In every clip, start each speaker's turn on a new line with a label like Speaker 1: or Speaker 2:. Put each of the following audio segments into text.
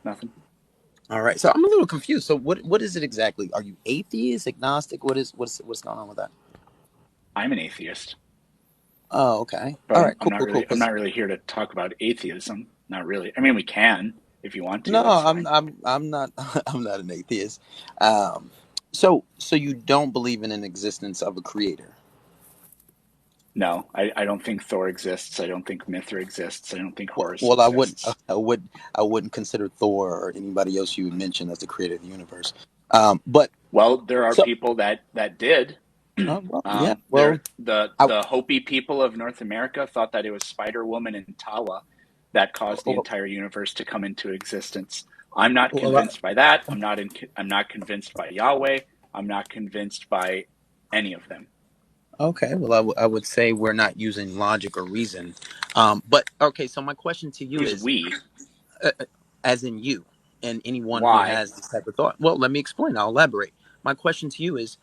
Speaker 1: Nothing.
Speaker 2: All right. So I'm a little confused. So what is it exactly? Are you atheist, agnostic? What's going on with that?
Speaker 1: I'm an atheist,
Speaker 2: Oh, okay.
Speaker 1: but
Speaker 2: All
Speaker 1: I'm,
Speaker 2: right.
Speaker 1: I'm
Speaker 2: Cool.
Speaker 1: not
Speaker 2: Cool. Cool.
Speaker 1: really. I'm
Speaker 2: 'Cause
Speaker 1: not really here to talk about atheism. Not really. I mean, we can if you want to.
Speaker 2: no,
Speaker 1: That's
Speaker 2: I'm
Speaker 1: fine.
Speaker 2: I'm not I'm not an atheist. Um, so you don't believe in an existence of a creator?
Speaker 1: No, I don't think Thor exists. I don't think Mithra exists. I don't think Horus
Speaker 2: Well,
Speaker 1: exists.
Speaker 2: I wouldn't consider Thor or anybody else you would mention as the creator of the universe. But
Speaker 1: Well, there are
Speaker 2: so
Speaker 1: people that did.
Speaker 2: well, yeah.
Speaker 1: There
Speaker 2: Well,
Speaker 1: the Hopi people of North America thought that it was Spider Woman and Tawa that caused the
Speaker 2: well,
Speaker 1: entire universe to come into existence. I'm not
Speaker 2: well,
Speaker 1: convinced by that. I'm not convinced by Yahweh. I'm not convinced by any of them.
Speaker 2: okay. Well, I would say we're not using logic or reason. But okay. So my question to you
Speaker 1: Who's
Speaker 2: is,
Speaker 1: we?
Speaker 2: as in you and anyone who
Speaker 1: Why?
Speaker 2: has this type of thought. Well, let me explain. I'll elaborate. My question to you is,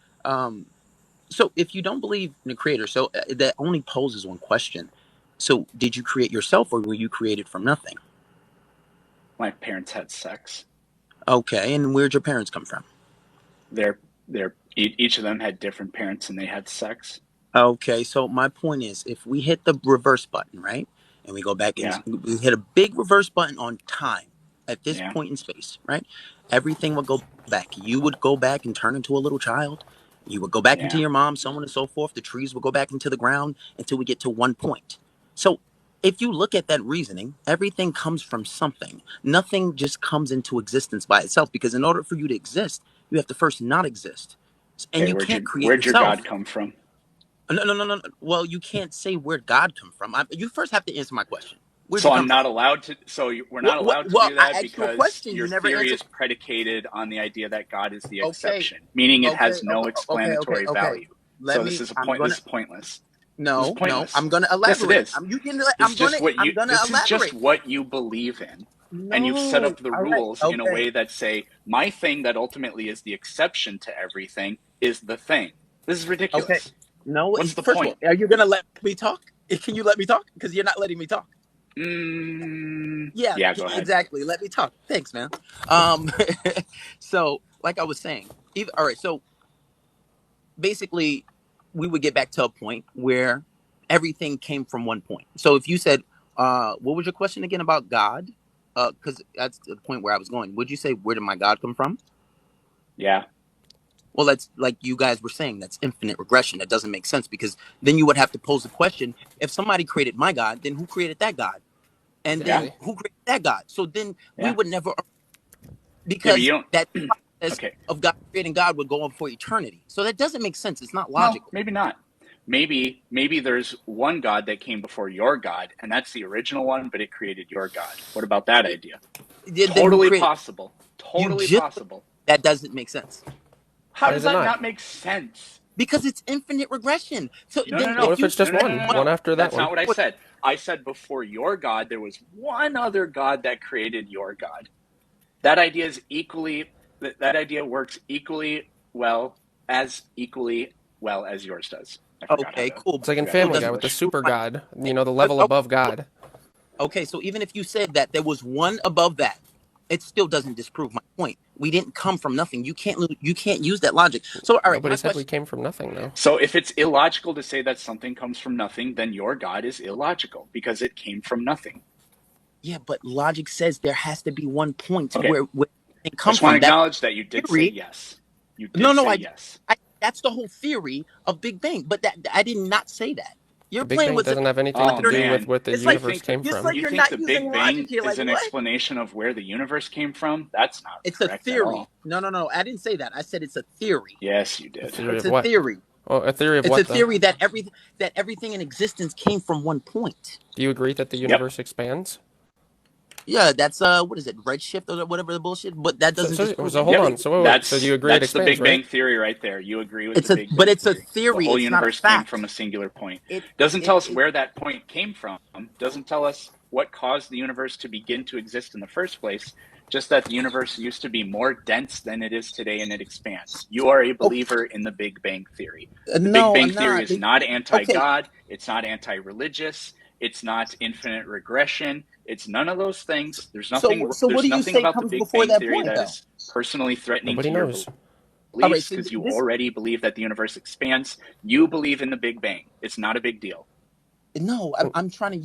Speaker 2: so if you don't believe in the creator, so that only poses one question. So did you create yourself, or were you created from nothing?
Speaker 1: My parents had sex.
Speaker 2: Okay, and where'd your parents come from?
Speaker 1: Each of them had different parents and they had sex.
Speaker 2: Okay, so my point is, if we hit the reverse button, right, and we go back and
Speaker 1: Yeah,
Speaker 2: we hit a big reverse button on time at this
Speaker 1: yeah,
Speaker 2: point in space, right, everything would go back. You would go back and turn into a little child. You would go back into
Speaker 1: yeah.
Speaker 2: your mom, so on and so forth. The trees would go back into the ground until we get to one point. So if you look at that reasoning, everything comes from something. Nothing just comes into existence by itself, because in order for you to exist, you have to first not exist. And
Speaker 1: Okay,
Speaker 2: you can't create
Speaker 1: where'd your God
Speaker 2: yourself.
Speaker 1: come from?
Speaker 2: No, no, no, no. Well, you can't say where'd God come from. You first have to answer my question. Where'd you
Speaker 1: So
Speaker 2: come
Speaker 1: I'm
Speaker 2: from?
Speaker 1: not allowed to. We're not allowed to
Speaker 2: Well,
Speaker 1: do
Speaker 2: I
Speaker 1: that
Speaker 2: asked you a
Speaker 1: because
Speaker 2: question. You
Speaker 1: your
Speaker 2: never
Speaker 1: theory
Speaker 2: answered.
Speaker 1: is predicated on the idea that God is the
Speaker 2: Okay,
Speaker 1: exception, meaning it
Speaker 2: okay,
Speaker 1: has no
Speaker 2: okay, okay, okay,
Speaker 1: explanatory
Speaker 2: okay.
Speaker 1: value.
Speaker 2: Let
Speaker 1: So this
Speaker 2: me.
Speaker 1: is a
Speaker 2: I'm
Speaker 1: point. This
Speaker 2: gonna.
Speaker 1: is pointless. This is
Speaker 2: No, no.
Speaker 1: pointless.
Speaker 2: I'm gonna
Speaker 1: Yes, it
Speaker 2: elaborate.
Speaker 1: is. This is
Speaker 2: I'm gonna.
Speaker 1: just what
Speaker 2: I'm
Speaker 1: you.
Speaker 2: gonna
Speaker 1: This is just
Speaker 2: elaborate.
Speaker 1: what you believe in, and you've set
Speaker 2: No.
Speaker 1: up the
Speaker 2: All right.
Speaker 1: rules in a
Speaker 2: Okay.
Speaker 1: way that say my thing that ultimately is the exception to everything is the thing. This is
Speaker 2: Okay.
Speaker 1: ridiculous.
Speaker 2: No.
Speaker 1: What's the
Speaker 2: First of all,
Speaker 1: point?
Speaker 2: are you gonna let me talk? Can you let me talk? Because you're not letting me talk. Yeah.
Speaker 1: Yeah, go ahead.
Speaker 2: Exactly. Let me talk. Thanks, man. Um. So, like I was saying, all right. So basically we would get back to a point where everything came from one point. So if you said, what was your question again about God? Because that's the point where I was going. Would you say, where did my God come from?
Speaker 1: Yeah,
Speaker 2: Well, that's like you guys were saying, that's infinite regression. That doesn't make sense, because then you would have to pose the question: if somebody created my God, then who created that God? And
Speaker 1: yeah,
Speaker 2: then
Speaker 3: Exactly.
Speaker 2: who created that God? So then we
Speaker 1: yeah,
Speaker 2: would never,
Speaker 1: yeah. But
Speaker 2: because
Speaker 1: you don't.
Speaker 2: that process
Speaker 1: Okay.
Speaker 2: of God creating God would go on for eternity. So that doesn't make sense. It's not
Speaker 1: No,
Speaker 2: logical.
Speaker 1: maybe not. Maybe there's one God that came before your God, and that's the original one, but it created your God. What about that idea?
Speaker 2: Then who
Speaker 1: Totally
Speaker 2: created?
Speaker 1: possible.
Speaker 2: You
Speaker 1: Totally
Speaker 2: just
Speaker 1: possible.
Speaker 2: That doesn't make sense,
Speaker 1: How
Speaker 3: Why
Speaker 1: does
Speaker 3: does it
Speaker 1: that
Speaker 3: not?
Speaker 1: not make sense?
Speaker 2: because it's infinite regression. So
Speaker 1: No, no,
Speaker 2: then,
Speaker 3: What
Speaker 1: no,
Speaker 2: if
Speaker 3: if
Speaker 2: you
Speaker 3: it's
Speaker 1: no,
Speaker 3: just
Speaker 1: no, no,
Speaker 3: one?
Speaker 1: no,
Speaker 3: One
Speaker 1: no.
Speaker 3: after that
Speaker 1: That's
Speaker 3: one.
Speaker 1: not what I said. I said before your God, there was one other God that created your God. That idea is equally. That idea works equally well as yours does. I forgot how
Speaker 2: okay,
Speaker 1: to.
Speaker 2: cool,
Speaker 3: It's
Speaker 2: but
Speaker 3: like in
Speaker 1: Forgot
Speaker 2: it still
Speaker 1: the
Speaker 3: Family
Speaker 2: doesn't
Speaker 3: Guy with the
Speaker 1: English.
Speaker 2: prove
Speaker 3: super
Speaker 2: my
Speaker 3: god,
Speaker 2: point.
Speaker 3: the level above God.
Speaker 2: Okay, so even if you said that there was one above that, it still doesn't disprove my point. We didn't come from nothing. You can't use that logic. So all right,
Speaker 3: Nobody
Speaker 2: my
Speaker 3: said we
Speaker 2: question.
Speaker 3: came from nothing, though.
Speaker 1: So if it's illogical to say that something comes from nothing, then your God is illogical because it came from nothing.
Speaker 2: Yeah, but logic says there has to be one point
Speaker 1: Okay.
Speaker 2: where it
Speaker 1: I
Speaker 2: come
Speaker 1: just want to
Speaker 2: from. That
Speaker 1: acknowledge that you did say
Speaker 2: theory.
Speaker 1: yes. You
Speaker 2: No,
Speaker 1: did
Speaker 2: no,
Speaker 1: say yes.
Speaker 2: that's the whole theory of Big Bang. But that I did not say that. You're
Speaker 3: The Big
Speaker 2: playing
Speaker 3: Bang
Speaker 2: with it.
Speaker 3: doesn't have anything
Speaker 2: Like
Speaker 3: to
Speaker 1: Oh
Speaker 2: you're.
Speaker 3: do with
Speaker 1: man.
Speaker 3: what the
Speaker 2: It's
Speaker 1: You
Speaker 2: like
Speaker 3: universe
Speaker 1: think
Speaker 3: came
Speaker 2: it's
Speaker 3: from.
Speaker 2: like
Speaker 1: you
Speaker 2: you're
Speaker 1: think
Speaker 2: not
Speaker 1: the
Speaker 2: using
Speaker 1: Big
Speaker 2: logic
Speaker 1: Bang
Speaker 2: here.
Speaker 1: is
Speaker 2: Like
Speaker 1: an
Speaker 2: what?
Speaker 1: explanation of where the universe came from? That's not
Speaker 2: It's a
Speaker 1: correct at
Speaker 2: theory.
Speaker 1: all.
Speaker 2: No, no, no. I didn't say that. I said it's a theory.
Speaker 1: Yes, you
Speaker 3: A
Speaker 1: did.
Speaker 3: theory
Speaker 2: It's
Speaker 3: of
Speaker 2: a
Speaker 3: what?
Speaker 2: theory.
Speaker 3: Oh, a theory of
Speaker 2: It's a
Speaker 3: what, though?
Speaker 2: theory that everything in existence came from one point.
Speaker 3: Do you agree that the
Speaker 1: Yep.
Speaker 3: universe expands?
Speaker 2: Yeah, that's what is it, redshift or whatever the bullshit? But that
Speaker 3: So,
Speaker 2: doesn't
Speaker 3: so,
Speaker 2: disprove
Speaker 3: so hold
Speaker 1: Yep.
Speaker 3: on.
Speaker 2: anything.
Speaker 3: So wait. So do you agree it
Speaker 1: That's the
Speaker 3: expands,
Speaker 1: Big
Speaker 3: right?
Speaker 1: Bang theory right there. You agree with the
Speaker 2: It's a
Speaker 1: Big
Speaker 2: but
Speaker 1: Bang
Speaker 2: it's a
Speaker 1: theory. The
Speaker 2: theory.
Speaker 1: whole
Speaker 2: It's not a
Speaker 1: universe came
Speaker 2: fact.
Speaker 1: from a singular point.
Speaker 2: It
Speaker 1: Doesn't
Speaker 2: it,
Speaker 1: tell us
Speaker 2: it
Speaker 1: where that point came from. Doesn't tell us what caused the universe to begin to exist in the first place. Just that the universe used to be more dense than it is today and it expands. You are a
Speaker 2: oh
Speaker 1: believer in the Big Bang theory. The Big
Speaker 2: no,
Speaker 1: Bang
Speaker 2: I'm
Speaker 1: theory
Speaker 2: not.
Speaker 1: is not anti
Speaker 2: Okay,
Speaker 1: God, it's not anti religious. It's not infinite regression. It's none of those things. There's
Speaker 2: So
Speaker 1: nothing.
Speaker 2: so what
Speaker 1: There's
Speaker 2: do you
Speaker 1: nothing
Speaker 2: say
Speaker 1: about the
Speaker 2: comes
Speaker 1: Big
Speaker 2: before
Speaker 1: Bang
Speaker 2: that
Speaker 1: theory
Speaker 2: point,
Speaker 1: that
Speaker 2: though?
Speaker 1: is personally threatening
Speaker 3: Nobody
Speaker 1: to your
Speaker 3: knows.
Speaker 2: All right,
Speaker 1: beliefs
Speaker 2: so
Speaker 1: because you
Speaker 2: this
Speaker 1: already believe that the universe expands. You believe in the Big Bang. It's not a big deal.
Speaker 2: no, I'm trying to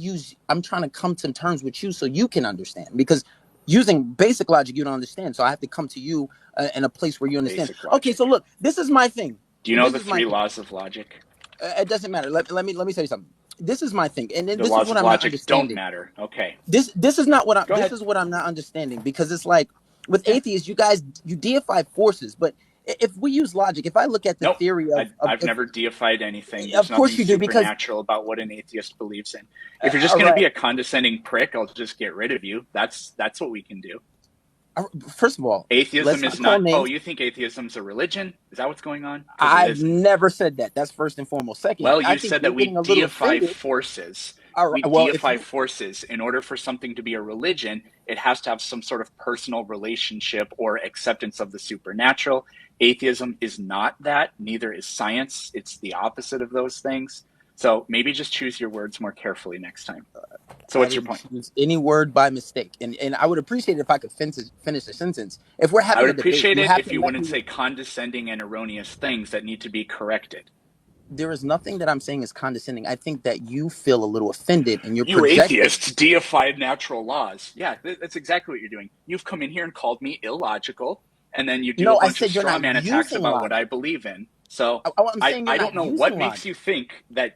Speaker 2: I'm trying to come to terms with you so you can understand, because using basic logic you don't understand, so I have to come to you in a place where you understand.
Speaker 1: Basic
Speaker 2: Okay, so
Speaker 1: logic.
Speaker 2: look, this is my thing.
Speaker 1: Do you know
Speaker 2: This
Speaker 1: the
Speaker 2: is my
Speaker 1: three
Speaker 2: thing.
Speaker 1: laws of logic?
Speaker 2: It doesn't matter. Let me tell you something. This is my thing, and then
Speaker 1: The
Speaker 2: this is
Speaker 1: laws
Speaker 2: what
Speaker 1: of
Speaker 2: I'm not
Speaker 1: logic don't
Speaker 2: understanding.
Speaker 1: matter. Okay,
Speaker 2: This is not what
Speaker 1: go
Speaker 2: this
Speaker 1: ahead.
Speaker 2: is what I'm not understanding, because it's like with
Speaker 1: Yeah.
Speaker 2: atheists, you guys, you deify forces, but if we use logic, if I look at the
Speaker 1: Nope.
Speaker 2: theory of
Speaker 1: I've never deified anything. There's
Speaker 2: of course
Speaker 1: nothing
Speaker 2: you do, because
Speaker 1: supernatural about what an atheist believes in. If you're just
Speaker 2: all
Speaker 1: going to
Speaker 2: right,
Speaker 1: be a condescending prick, I'll just get rid of you. That's what we can do.
Speaker 2: first of all, let's
Speaker 1: Atheism
Speaker 2: not
Speaker 1: is
Speaker 2: call
Speaker 1: not. Oh,
Speaker 2: names.
Speaker 1: you think atheism's a religion? Is that what's going on? Because it
Speaker 2: I've
Speaker 1: isn't.
Speaker 2: never said that. That's first and foremost. Second,
Speaker 1: Well,
Speaker 2: I
Speaker 1: you
Speaker 2: think
Speaker 1: said
Speaker 2: you're
Speaker 1: that
Speaker 2: getting
Speaker 1: we
Speaker 2: a little
Speaker 1: deify
Speaker 2: offended.
Speaker 1: forces.
Speaker 2: All
Speaker 1: We
Speaker 2: right, well, if
Speaker 1: deify
Speaker 2: you
Speaker 1: forces. In order for something to be a religion, it has to have some sort of personal relationship or acceptance of the supernatural. Atheism is not that. Neither is science. It's the opposite of those things. So maybe just choose your words more carefully next time. So
Speaker 2: I
Speaker 1: what's your
Speaker 2: didn't
Speaker 1: point?
Speaker 2: choose any word by mistake, and I would appreciate it if I could finish the sentence. If we're
Speaker 1: I
Speaker 2: having
Speaker 1: would
Speaker 2: a debate,
Speaker 1: appreciate
Speaker 2: you
Speaker 1: it
Speaker 2: have
Speaker 1: if
Speaker 2: to
Speaker 1: you
Speaker 2: let
Speaker 1: wouldn't
Speaker 2: me.
Speaker 1: say condescending and erroneous things that need to be corrected.
Speaker 2: There is nothing that I'm saying is condescending. I think that you feel a little offended and you're
Speaker 1: You
Speaker 2: projecting.
Speaker 1: atheists deified natural laws. Yeah, that's exactly what you're doing. You've come in here and called me illogical, and then you do a
Speaker 2: No, I
Speaker 1: bunch of
Speaker 2: said you're
Speaker 1: straw
Speaker 2: not
Speaker 1: man attacks
Speaker 2: using
Speaker 1: about what I
Speaker 2: logic.
Speaker 1: believe in. So
Speaker 2: I'm saying you're
Speaker 1: I
Speaker 2: not
Speaker 1: don't know
Speaker 2: using
Speaker 1: what makes
Speaker 2: logic.
Speaker 1: you think that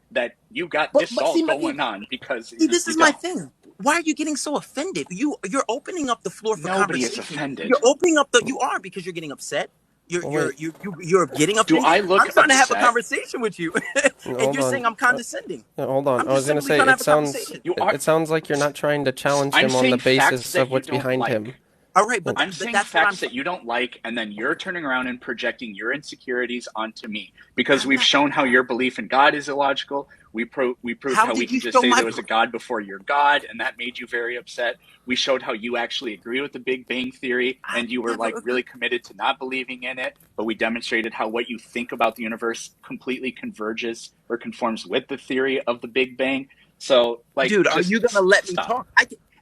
Speaker 1: you got this
Speaker 2: But
Speaker 1: all
Speaker 2: see,
Speaker 1: going on because
Speaker 2: see, this
Speaker 1: you
Speaker 2: is my
Speaker 1: don't.
Speaker 2: thing. Why are you getting so offended? You're opening up the floor for
Speaker 1: Nobody is
Speaker 2: conversation. You're
Speaker 1: offended.
Speaker 2: opening up the you are, because you're getting upset.
Speaker 3: Well, wait.
Speaker 2: You're getting
Speaker 1: Do
Speaker 2: offended.
Speaker 1: I look
Speaker 2: I'm trying to have a
Speaker 1: upset?
Speaker 2: conversation with you, and
Speaker 3: Hold
Speaker 2: you're
Speaker 3: on.
Speaker 2: saying I'm condescending.
Speaker 3: Hold on.
Speaker 2: I'm
Speaker 3: I
Speaker 2: just
Speaker 3: was gonna
Speaker 2: simply
Speaker 3: say
Speaker 2: trying to have a conversation.
Speaker 1: You
Speaker 3: it
Speaker 1: are.
Speaker 3: sounds like you're not trying to challenge
Speaker 1: I'm
Speaker 3: him on the
Speaker 1: saying facts
Speaker 3: basis of
Speaker 1: that you
Speaker 3: what's
Speaker 1: don't
Speaker 3: behind
Speaker 1: like.
Speaker 3: him.
Speaker 2: All right,
Speaker 3: Well,
Speaker 1: I'm
Speaker 2: but
Speaker 1: saying
Speaker 2: that's what I'm
Speaker 1: facts that
Speaker 2: trying.
Speaker 1: you don't like, and then you're turning around and projecting your insecurities onto me because
Speaker 2: I'm
Speaker 1: we've
Speaker 2: not.
Speaker 1: shown how your belief in God is illogical. We proved
Speaker 2: How
Speaker 1: how we
Speaker 2: did
Speaker 1: can
Speaker 2: you
Speaker 1: just
Speaker 2: show
Speaker 1: say
Speaker 2: my?
Speaker 1: there was a God before your God, and that made you very upset. We showed how you actually agree with the Big Bang Theory,
Speaker 2: I
Speaker 1: and you were
Speaker 2: never
Speaker 1: like
Speaker 2: agree.
Speaker 1: really committed to not believing in it. But we demonstrated how what you think about the universe completely converges or conforms with the theory of the Big Bang. So, like,
Speaker 2: Dude, are
Speaker 1: just
Speaker 2: you gonna let me
Speaker 1: stop.
Speaker 2: talk?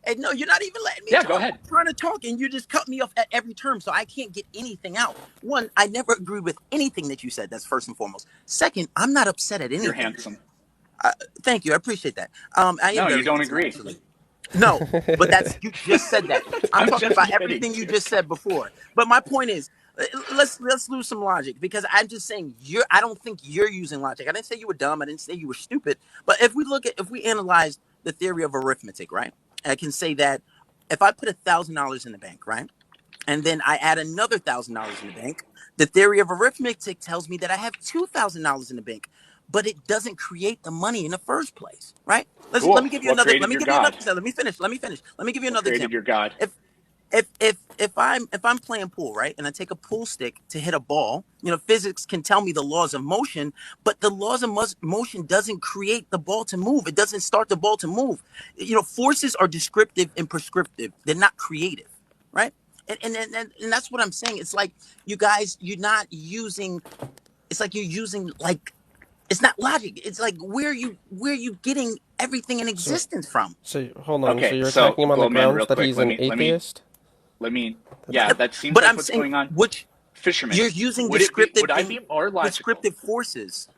Speaker 2: And no, you're not even letting me
Speaker 1: Yeah, go
Speaker 2: talk.
Speaker 1: ahead.
Speaker 2: I'm trying to talk, and you just cut me off at every term, so I can't get anything out. One, I never agree with anything that you said. That's first and foremost. Second, I'm not upset at
Speaker 1: You're
Speaker 2: anything.
Speaker 1: handsome.
Speaker 2: Thank you, I appreciate that. I am
Speaker 1: No, you
Speaker 2: very
Speaker 1: don't
Speaker 2: handsome,
Speaker 1: agree.
Speaker 2: actually. No, but that's you just said that. I'm
Speaker 1: I'm
Speaker 2: talking
Speaker 1: just
Speaker 2: about
Speaker 1: kidding,
Speaker 2: everything you
Speaker 1: dude.
Speaker 2: just said before. But my point is, let's lose some logic, because I'm just saying you're. I don't think you're using logic. I didn't say you were dumb. I didn't say you were stupid. But if we analyze the theory of arithmetic, right? I can say that if I put $1,000 in the bank, right, and then I add another $1,000 in the bank, the theory of arithmetic tells me that I have $2,000 in the bank, but it doesn't create the money in the first place, right? Let
Speaker 1: Cool.
Speaker 2: me give you
Speaker 1: What
Speaker 2: another.
Speaker 1: created
Speaker 2: Let me
Speaker 1: your
Speaker 2: give you another.
Speaker 1: God?
Speaker 2: Let me finish. Let me finish. Let me give you
Speaker 1: What
Speaker 2: another
Speaker 1: created your
Speaker 2: example.
Speaker 1: God?
Speaker 2: If if I'm playing pool, right, and I take a pool stick to hit a ball, physics can tell me the laws of motion, but the laws of motion doesn't create the ball to move. It doesn't start the ball to move. Forces are descriptive and prescriptive. They're not creative, right? And that's what I'm saying. It's like you guys, you're not using. It's like you're using like it's not logic. It's like where you getting everything in
Speaker 3: so,
Speaker 2: existence from.
Speaker 3: so hold on. So
Speaker 1: Okay,
Speaker 3: you're
Speaker 1: so
Speaker 3: attacking him on the
Speaker 1: Glowman,
Speaker 3: grounds
Speaker 1: real
Speaker 3: that
Speaker 1: quick.
Speaker 3: he's an atheist?
Speaker 1: Let me. Yeah,
Speaker 3: That's
Speaker 1: that seems
Speaker 2: But
Speaker 1: like
Speaker 2: I'm
Speaker 1: what's
Speaker 2: saying
Speaker 1: going on.
Speaker 2: which
Speaker 1: Fisherman,
Speaker 2: you're using
Speaker 1: would it be?
Speaker 2: descriptive
Speaker 1: Would I
Speaker 2: and
Speaker 1: be more logical?
Speaker 2: prescriptive forces.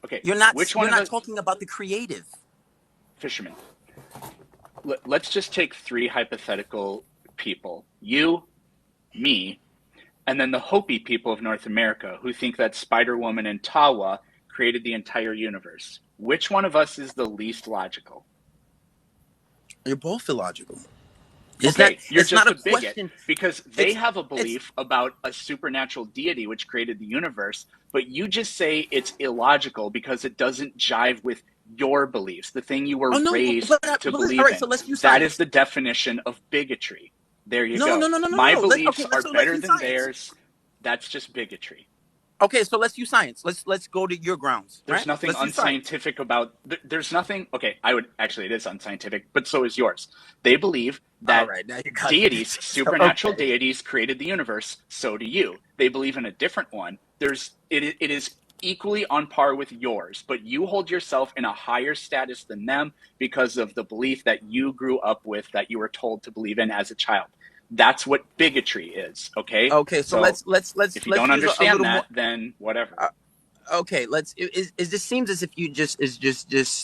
Speaker 1: Okay,
Speaker 2: You're not
Speaker 1: which one
Speaker 2: you're
Speaker 1: of
Speaker 2: not
Speaker 1: us?
Speaker 2: talking about the creative.
Speaker 1: Fisherman. Let's just take three hypothetical people: you, me, and then the Hopi people of North America who think that Spider Woman and Tawa created the entire universe. Which one of us is the least logical?
Speaker 2: You're both illogical. It's not
Speaker 1: Okay, you're
Speaker 2: it's not
Speaker 1: just
Speaker 2: a
Speaker 1: a bigot
Speaker 2: question.
Speaker 1: because they
Speaker 2: It's
Speaker 1: have a
Speaker 2: it's
Speaker 1: belief about a supernatural deity which created the universe, but you just say it's illogical because it doesn't jive with your beliefs, the thing you were
Speaker 2: oh no,
Speaker 1: raised to
Speaker 2: all
Speaker 1: believe
Speaker 2: right,
Speaker 1: in.
Speaker 2: so let's use
Speaker 1: That is
Speaker 2: science.
Speaker 1: the definition of bigotry. There you
Speaker 2: No, no,
Speaker 1: go.
Speaker 2: no, no, no, no,
Speaker 1: My
Speaker 2: no.
Speaker 1: beliefs are
Speaker 2: Let's
Speaker 1: better
Speaker 2: use
Speaker 1: than
Speaker 2: science.
Speaker 1: theirs. That's just bigotry.
Speaker 2: Okay, so let's use science. Let's go to your grounds,
Speaker 1: There's
Speaker 2: right?
Speaker 1: nothing
Speaker 2: Let's use science.
Speaker 1: unscientific about there's nothing. Okay, I would actually, it is unscientific, but so is yours. They believe
Speaker 2: All
Speaker 1: that
Speaker 2: right, now you got it.
Speaker 1: deities,
Speaker 2: So,
Speaker 1: supernatural
Speaker 2: okay.
Speaker 1: deities created the universe. So do you. They believe in a different one. It is equally on par with yours, but you hold yourself in a higher status than them because of the belief that you grew up with, that you were told to believe in as a child. That's what bigotry is, okay?
Speaker 2: Okay, so
Speaker 1: So if you don't
Speaker 2: use a
Speaker 1: understand
Speaker 2: little more.
Speaker 1: that, then whatever.
Speaker 2: Okay, is this seems as if you just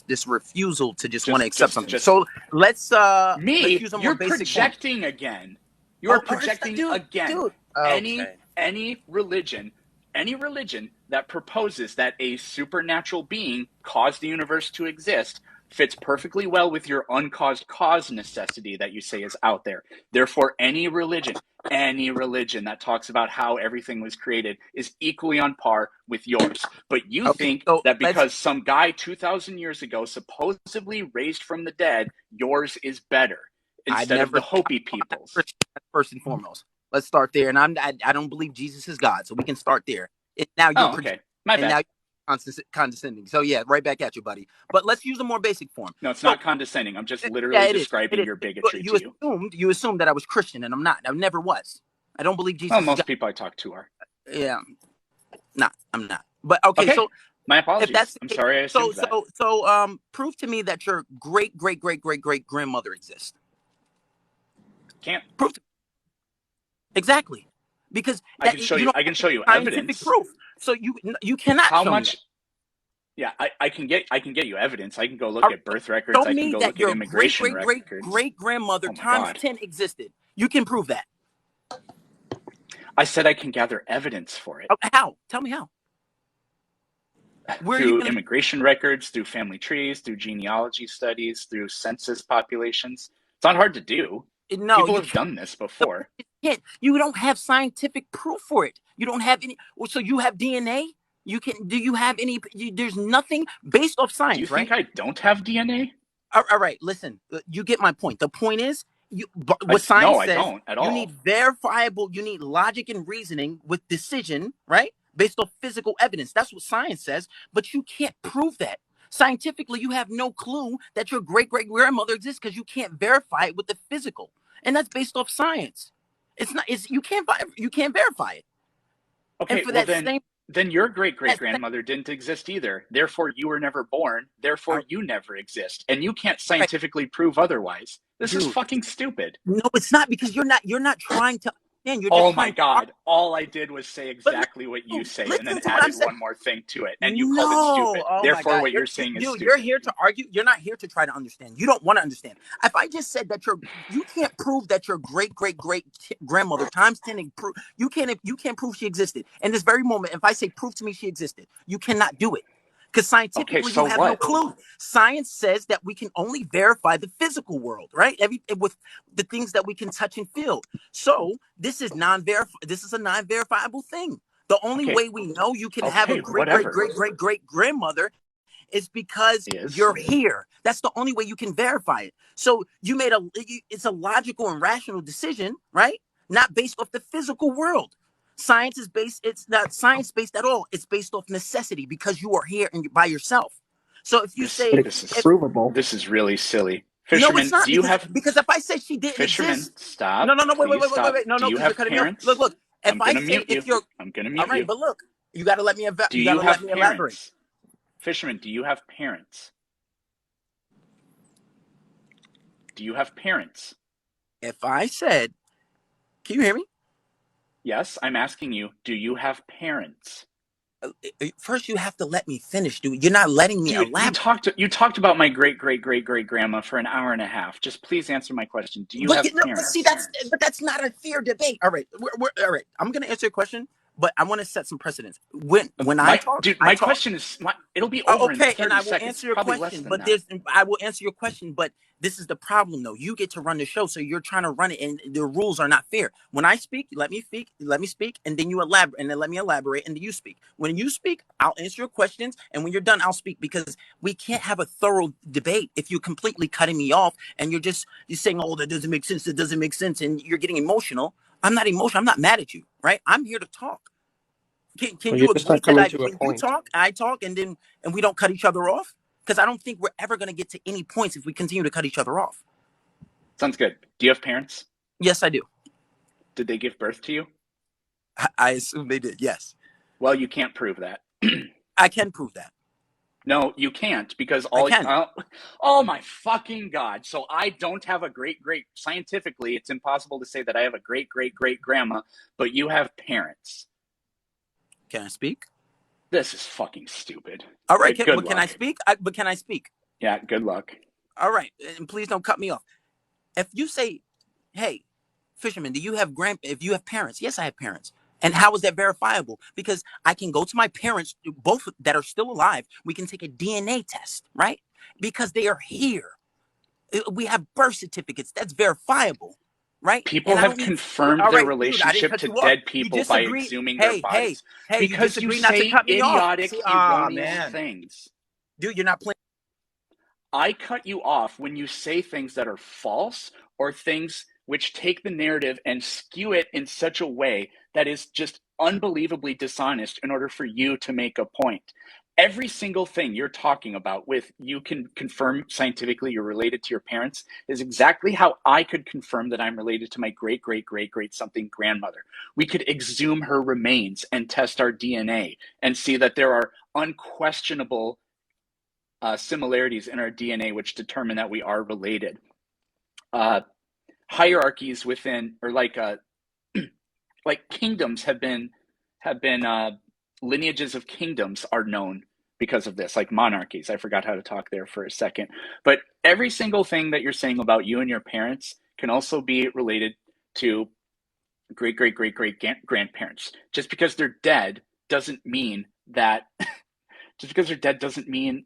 Speaker 2: this refusal to just want to accept something.
Speaker 1: Just
Speaker 2: So let's
Speaker 1: me,
Speaker 2: use a more
Speaker 1: you're
Speaker 2: basic form.
Speaker 1: projecting again. You are
Speaker 2: Oh,
Speaker 1: projecting again.
Speaker 2: dude.
Speaker 1: Any
Speaker 2: Okay.
Speaker 1: any religion, any religion that proposes that a supernatural being caused the universe to exist fits perfectly well with your uncaused cause necessity that you say is out there. Therefore, any religion that talks about how everything was created is equally on par with yours. But you
Speaker 2: Okay,
Speaker 1: think
Speaker 2: so
Speaker 1: that
Speaker 2: let's.
Speaker 1: because some guy 2,000 years ago supposedly raised from the dead, yours is better
Speaker 2: I
Speaker 1: instead of
Speaker 2: never
Speaker 1: the
Speaker 2: said
Speaker 1: Hopi
Speaker 2: I'm not
Speaker 1: people's.
Speaker 2: Christian, first and foremost. Let's start there. And I don't believe Jesus is God, so we can start there. And now you're
Speaker 1: Oh,
Speaker 2: projecting,
Speaker 1: okay. My
Speaker 2: and now
Speaker 1: bad.
Speaker 2: you're condescending. So yeah, right back at you, buddy. But let's use a more basic form.
Speaker 1: No, it's
Speaker 2: So
Speaker 1: not condescending. I'm just
Speaker 2: yeah,
Speaker 1: literally
Speaker 2: it is. It
Speaker 1: describing
Speaker 2: is.
Speaker 1: your bigotry to you.
Speaker 2: You assumed that I was Christian, and I'm not. I never was. I don't believe
Speaker 1: Well,
Speaker 2: Jesus is
Speaker 1: most
Speaker 2: God.
Speaker 1: people I talk to are.
Speaker 2: Yeah, not. I'm not. But okay,
Speaker 1: Okay.
Speaker 2: so
Speaker 1: My
Speaker 2: if that's
Speaker 1: apologies.
Speaker 2: the
Speaker 1: I'm
Speaker 2: case,
Speaker 1: sorry I assumed that.
Speaker 2: prove to me that your great grandmother exists.
Speaker 1: Can't.
Speaker 2: Prove to exactly, because
Speaker 1: I
Speaker 2: that
Speaker 1: can show
Speaker 2: you
Speaker 1: you.
Speaker 2: don't
Speaker 1: I can
Speaker 2: have
Speaker 1: show you
Speaker 2: scientific
Speaker 1: evidence.
Speaker 2: proof. So you cannot
Speaker 1: How
Speaker 2: show me that.
Speaker 1: much? Yeah, I can get you evidence. I can go
Speaker 2: All
Speaker 1: look at
Speaker 2: right,
Speaker 1: birth records.
Speaker 2: show
Speaker 1: I can
Speaker 2: me
Speaker 1: go
Speaker 2: that
Speaker 1: look at
Speaker 2: your
Speaker 1: immigration records.
Speaker 2: grandmother
Speaker 1: Oh my
Speaker 2: times
Speaker 1: God.
Speaker 2: 10 existed. You can prove that.
Speaker 1: I said I can gather evidence for it
Speaker 2: How? Tell me how. Where are you
Speaker 1: through
Speaker 2: going to?
Speaker 1: immigration records, through family trees, through genealogy studies, through census populations. It's not hard to do.
Speaker 2: No,
Speaker 1: People
Speaker 2: you
Speaker 1: have
Speaker 2: can't.
Speaker 1: done this
Speaker 2: The point
Speaker 1: before.
Speaker 2: is you can't. You don't have scientific proof for it. You don't have any. So you have DNA. You can. Do you have any? There's nothing based off
Speaker 1: Do you
Speaker 2: science, right?
Speaker 1: think I don't have DNA?
Speaker 2: All right. Listen, you get my point. The point is, what
Speaker 1: No,
Speaker 2: science
Speaker 1: I
Speaker 2: says,
Speaker 1: don't at
Speaker 2: you need
Speaker 1: all.
Speaker 2: verifiable. You need logic and reasoning with decision, right? Based off physical evidence. That's what science says. But you can't prove that. Scientifically, you have no clue that your great grandmother exists because you can't verify it with the physical, and that's based off science. It's not. It's you can't verify it. And
Speaker 1: Okay,
Speaker 2: for
Speaker 1: well
Speaker 2: that same
Speaker 1: then your great great
Speaker 2: that same,
Speaker 1: grandmother didn't exist either. Therefore you were never born. Therefore
Speaker 2: uh,
Speaker 1: you never exist. And you can't
Speaker 2: right,
Speaker 1: scientifically prove otherwise. This is
Speaker 2: dude.
Speaker 1: fucking stupid.
Speaker 2: No, it's not because you're not trying to understand. You're just
Speaker 1: Oh my
Speaker 2: trying to
Speaker 1: God. All I did was say
Speaker 2: But
Speaker 1: exactly what you say and then
Speaker 2: listen to what I'm
Speaker 1: added
Speaker 2: saying.
Speaker 1: one more thing to it. And you called it
Speaker 2: No,
Speaker 1: stupid.
Speaker 2: oh my
Speaker 1: Therefore
Speaker 2: God,
Speaker 1: what you're saying is
Speaker 2: you're
Speaker 1: stupid.
Speaker 2: here to argue. You're not here to try to understand. You don't want to understand. If I just said that you can't prove that your great grandmother times 10 and prove you can't prove she existed. In this very moment, if I say prove to me she existed, you cannot do it. Because
Speaker 1: Okay,
Speaker 2: scientifically, you
Speaker 1: so
Speaker 2: have no
Speaker 1: what?
Speaker 2: clue. Science says that we can only verify the physical world, right? With the things that we can touch and feel. So this is a non-verifiable thing. The only
Speaker 1: Okay.
Speaker 2: way we know you can have a
Speaker 1: Okay, whatever.
Speaker 2: great grandmother is because
Speaker 1: Is
Speaker 2: you're here. That's the only way you can verify it. So it's a logical and rational decision, right? Not based off the physical world. It's not science based at all. It's based off necessity because you are here and you're by yourself. So if you
Speaker 1: this
Speaker 2: say,
Speaker 4: But
Speaker 1: this
Speaker 4: it's
Speaker 2: if
Speaker 1: is
Speaker 4: provable.
Speaker 1: this is really silly.
Speaker 2: no, it's
Speaker 1: Fisherman,
Speaker 2: not
Speaker 1: do you have
Speaker 2: because if I say she didn't
Speaker 1: fisherman,
Speaker 2: exist,
Speaker 1: stop.
Speaker 2: no,
Speaker 1: Please stop.
Speaker 2: no,
Speaker 1: Do you
Speaker 2: because you're
Speaker 1: have
Speaker 2: cutting me off.
Speaker 1: parents?
Speaker 2: Look, if
Speaker 1: I'm
Speaker 2: I
Speaker 1: gonna
Speaker 2: say
Speaker 1: mute you.
Speaker 2: if you're
Speaker 1: I'm gonna
Speaker 2: all
Speaker 1: mute
Speaker 2: right,
Speaker 1: you.
Speaker 2: but look, you got to let me
Speaker 1: Do
Speaker 2: you got
Speaker 1: you
Speaker 2: to let
Speaker 1: have
Speaker 2: me elaborate.
Speaker 1: parents? Fisherman, do you have parents? Do you have parents?
Speaker 2: If I said, can you hear me?
Speaker 1: Yes, I'm asking you, do you have parents?
Speaker 2: First, you have to let me finish, dude. You're not letting me
Speaker 1: Dude,
Speaker 2: elaborate.
Speaker 1: you talked about my great great great great grandma for an hour and a half. Just please answer my question. Do you
Speaker 2: But
Speaker 1: have
Speaker 2: see,
Speaker 1: parents?
Speaker 2: that's not a fair debate. All right, all right. I'm gonna answer your question, but I want to set some precedents. When
Speaker 1: My
Speaker 2: I
Speaker 1: my
Speaker 2: talk.
Speaker 1: question is it'll be over in
Speaker 2: Okay, and
Speaker 1: 30
Speaker 2: I will
Speaker 1: seconds,
Speaker 2: answer your
Speaker 1: probably less
Speaker 2: question,
Speaker 1: than that.
Speaker 2: I will answer your question, but this is the problem though. You get to run the show, so you're trying to run it, and the rules are not fair. When I speak, let me speak, and then you elaborate, and then let me elaborate, and then you speak. When you speak, I'll answer your questions, and when you're done, I'll speak because we can't have a thorough debate if you're completely cutting me off and you're saying, "Oh, that doesn't make sense. That doesn't make sense," and you're getting emotional. I'm not emotional. I'm not mad at you, right? I'm here to talk. Can
Speaker 3: Well, you're
Speaker 2: you
Speaker 3: just
Speaker 2: agree
Speaker 3: not
Speaker 2: that
Speaker 3: coming to a
Speaker 2: when you
Speaker 3: point.
Speaker 2: talk, I talk, and we don't cut each other off? Because I don't think we're ever going to get to any points if we continue to cut each other off.
Speaker 1: Sounds good. Do you have parents?
Speaker 2: Yes, I do.
Speaker 1: Did they give birth to you?
Speaker 2: I assume they did. Yes.
Speaker 1: Well, you can't prove that.
Speaker 2: I can prove that.
Speaker 1: No, you can't, because
Speaker 2: I can.
Speaker 1: oh my fucking God. So I don't have a scientifically, it's impossible to say that I have a great grandma, but you have parents.
Speaker 2: Can I speak?
Speaker 1: This is fucking stupid.
Speaker 2: All right.
Speaker 1: Good
Speaker 2: Can I
Speaker 1: luck.
Speaker 2: speak? But can I speak?
Speaker 1: Yeah, good luck.
Speaker 2: All right. And please don't cut me off. If you say, hey, Fisherman, if you have parents? Yes, I have parents. And how is that verifiable? Because I can go to my parents, both that are still alive. We can take a DNA test, right? Because they are here. We have birth certificates. That's verifiable, right?
Speaker 1: People
Speaker 2: And I
Speaker 1: have
Speaker 2: don't need.
Speaker 1: confirmed
Speaker 2: All
Speaker 1: their
Speaker 2: right, dude. I didn't
Speaker 1: relationship
Speaker 2: cut
Speaker 1: to
Speaker 2: you off.
Speaker 1: dead
Speaker 2: You
Speaker 1: people by
Speaker 2: disagree.
Speaker 1: exhuming their
Speaker 2: Hey, hey,
Speaker 1: bodies
Speaker 2: hey. You
Speaker 1: because you
Speaker 2: disagree not to
Speaker 1: say
Speaker 2: cut me off.
Speaker 1: idiotic,
Speaker 2: See,
Speaker 1: erroneous
Speaker 2: man,
Speaker 1: things.
Speaker 2: dude, you're not playing.
Speaker 1: I cut you off when you say things that are false or things which take the narrative and skew it in such a way that is just unbelievably dishonest in order for you to make a point. Every single thing you're talking about with you can confirm scientifically you're related to your parents is exactly how I could confirm that I'm related to my great something grandmother. We could exhume her remains and test our DNA and see that there are unquestionable similarities in our DNA which determine that we are related. Hierarchies within, or like kingdoms have been lineages of kingdoms are known because of this, like monarchies. I forgot how to talk there for a second, but every single thing that you're saying about you and your parents can also be related to great grandparents. Just because they're dead doesn't mean that. Just because they're dead doesn't mean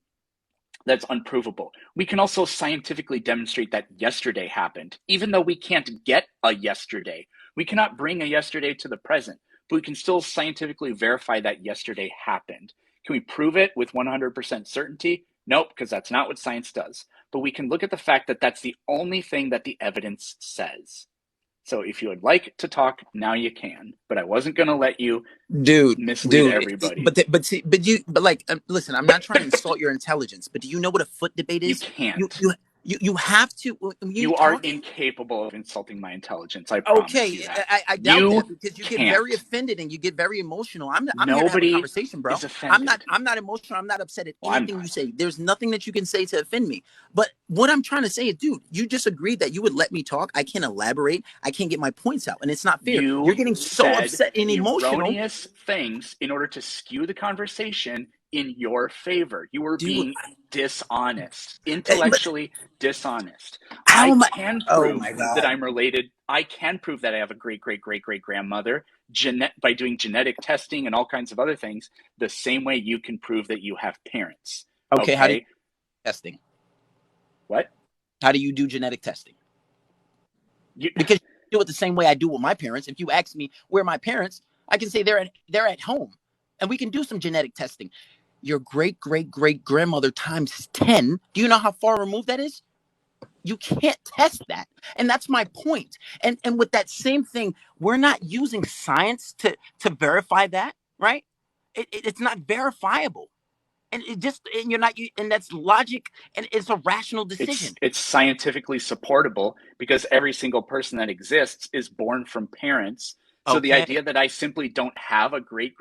Speaker 1: that's unprovable. We can also scientifically demonstrate that yesterday happened, even though we can't get a yesterday. We cannot bring a yesterday to the present, but we can still scientifically verify that yesterday happened. Can we prove it with 100% certainty? Nope, because that's not what science does. But we can look at the fact that that's the only thing that the evidence says. So if you would like to talk, now you can. But I wasn't going to let you
Speaker 2: dude
Speaker 1: mislead
Speaker 2: dude
Speaker 1: everybody.
Speaker 2: but like listen, I'm not trying to insult your intelligence, but do you know what a foot debate
Speaker 1: You
Speaker 2: is? you
Speaker 1: can't.
Speaker 2: you you have to when you
Speaker 1: You are
Speaker 2: talk.
Speaker 1: incapable of insulting my intelligence. I promise you
Speaker 2: Okay,
Speaker 1: that.
Speaker 2: I doubt that
Speaker 1: You
Speaker 2: because you get very
Speaker 1: can't.
Speaker 2: offended and you get very emotional. I'm here to have a
Speaker 1: Nobody
Speaker 2: conversation, bro.
Speaker 1: is offended.
Speaker 2: I'm not emotional. I'm not upset at
Speaker 1: Well, I'm
Speaker 2: anything you
Speaker 1: not.
Speaker 2: say. There's nothing that you can say to offend me. But what I'm trying to say is, dude, you just agreed that you would let me talk. I can't elaborate. I can't get my points out, and it's not fair. You're
Speaker 1: You
Speaker 2: getting so
Speaker 1: said
Speaker 2: upset and emotional,
Speaker 1: erroneous things in order to skew the conversation in your favor. You were
Speaker 2: dude.
Speaker 1: being dishonest,
Speaker 2: But
Speaker 1: intellectually dishonest.
Speaker 2: how
Speaker 1: I
Speaker 2: am I?
Speaker 1: can
Speaker 2: Oh
Speaker 1: prove
Speaker 2: my
Speaker 1: that
Speaker 2: god.
Speaker 1: I'm related. I can prove that I have a great grandmother by doing genetic testing and all kinds of other things, the same way you can prove that you have parents.
Speaker 2: Okay, how do you
Speaker 1: Okay?
Speaker 2: do testing?
Speaker 1: What?
Speaker 2: How do you do genetic testing?
Speaker 1: You,
Speaker 2: Because you do it the same way I do with my parents. If you ask me where are my parents, I can say they're at home, and we can do some genetic testing. Your great grandmother times 10. Do you know how far removed that is? You can't test that, and that's my point. And with that same thing, we're not using science to verify that, right? It's not verifiable, and it just and you're not and that's logic, and it's a rational decision.
Speaker 1: it's scientifically supportable because every single person that exists is born from parents. So the
Speaker 2: Okay.
Speaker 1: idea that I simply don't have a great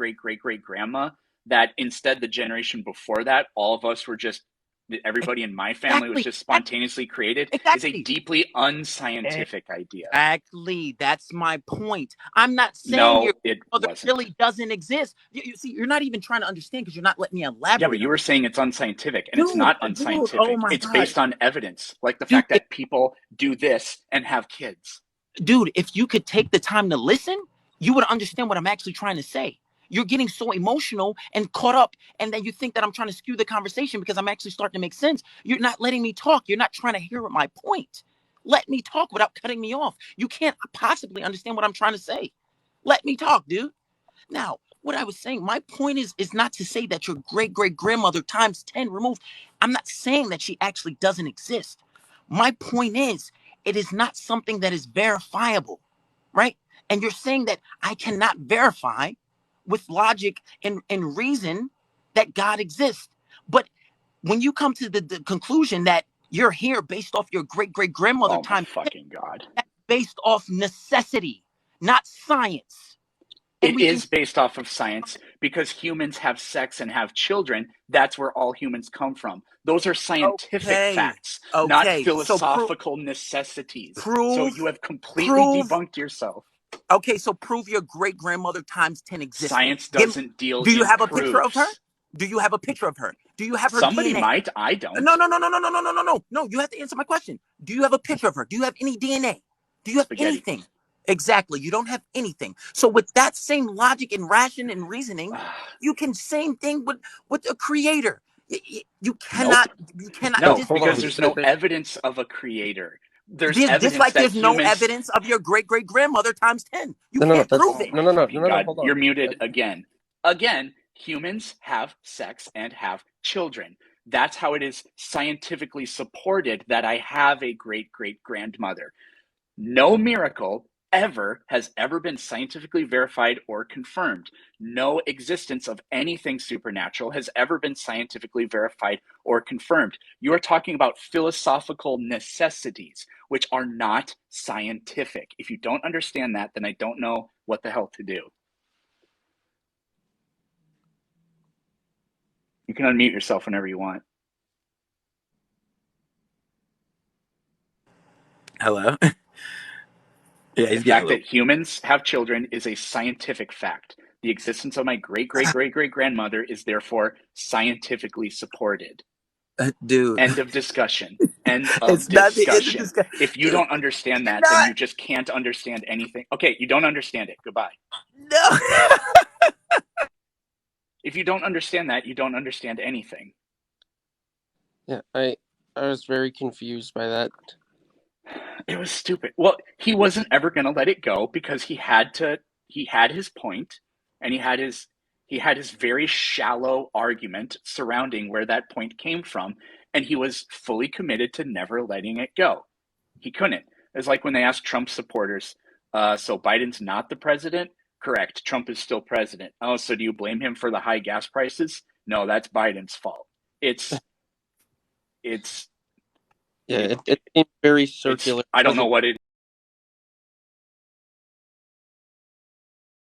Speaker 1: grandma, that instead the generation before that, all of us were just everybody in my family was
Speaker 2: Exactly.
Speaker 1: just spontaneously created, is a
Speaker 2: Exactly.
Speaker 1: deeply unscientific idea.
Speaker 2: Exactly. That's my point. I'm not saying your
Speaker 1: No, it
Speaker 2: mother
Speaker 1: wasn't.
Speaker 2: really doesn't exist. You see, you're not even trying to understand because you're not letting me
Speaker 1: Yeah, but
Speaker 2: elaborate
Speaker 1: you
Speaker 2: on
Speaker 1: were
Speaker 2: it.
Speaker 1: saying it's unscientific, and it's
Speaker 2: Dude,
Speaker 1: not
Speaker 2: dude, oh
Speaker 1: unscientific.
Speaker 2: my
Speaker 1: It's
Speaker 2: God.
Speaker 1: based on evidence, like the
Speaker 2: Dude,
Speaker 1: fact that people do this and have kids.
Speaker 2: if you could take the time to listen, you would understand what I'm actually trying to say. You're getting so emotional and caught up, and then you think that I'm trying to skew the conversation because I'm actually starting to make sense. You're not letting me talk. You're not trying to hear my point. Let me talk without cutting me off. You can't possibly understand what I'm trying to say. Let me talk, dude. Now, what I was saying, my point is not to say that your great grandmother times 10 removed. I'm not saying that she actually doesn't exist. My point is, it is not something that is verifiable, right? And you're saying that I cannot verify with logic and reason that God exists. But when you come to the conclusion that you're here based off your great grandmother
Speaker 1: Oh my
Speaker 2: time,
Speaker 1: fucking God.
Speaker 2: that's based off necessity, not science.
Speaker 1: It is based off of science because humans have sex and have children. That's where all humans come from. Those are scientific facts, not philosophical necessities. So you have completely debunked yourself.
Speaker 2: Okay, so prove your great-grandmother times 10 existed.
Speaker 1: Science doesn't deal
Speaker 2: in proofs. Do you have
Speaker 1: a
Speaker 2: picture of her? Do you have a picture of her? Do you have her
Speaker 1: Somebody
Speaker 2: DNA?
Speaker 1: might. I don't.
Speaker 2: No. You have to answer my question. Do you have a picture of her? Do you have any DNA? Do you have anything? Exactly. You don't have anything. So with that same logic and ration and reasoning, you can same thing with a creator. You cannot.
Speaker 1: Nope.
Speaker 2: You cannot.
Speaker 1: No, because there's no evidence of a creator. There's evidence
Speaker 2: just like
Speaker 1: that
Speaker 2: there's
Speaker 1: humans...
Speaker 2: no evidence of your great-great-grandmother times 10. You
Speaker 3: No,
Speaker 2: can't prove it.
Speaker 3: No,
Speaker 1: God,
Speaker 3: hold on.
Speaker 1: You're muted again. Again, humans have sex and have children. That's how it is scientifically supported that I have a great-great-grandmother. No miracle has ever been scientifically verified or confirmed. No existence of anything supernatural has ever been scientifically verified or confirmed. You are talking about philosophical necessities, which are not scientific. If you don't understand that, then I don't know what the hell to do. You can unmute yourself whenever you want.
Speaker 2: Hello? Yeah,
Speaker 1: the fact that humans have children is a scientific fact. The existence of my great-great-great-great-grandmother is therefore scientifically supported.
Speaker 2: Dude.
Speaker 1: End of discussion. End of discussion. If you don't understand that, then you just can't understand anything. Okay, you don't understand it. Goodbye.
Speaker 2: No.
Speaker 1: If you don't understand that, you don't understand anything.
Speaker 3: Yeah, I was very confused by that.
Speaker 1: It was stupid. Well, he wasn't ever going to let it go because he had his point, and he had his very shallow argument surrounding where that point came from, and he was fully committed to never letting it go. He couldn't. It's like when they asked Trump supporters, so Biden's not the president? Correct. Trump is still president. Oh, so do you blame him for the high gas prices? No, that's Biden's fault. It's
Speaker 3: yeah, it seems very circular.
Speaker 1: I don't know what it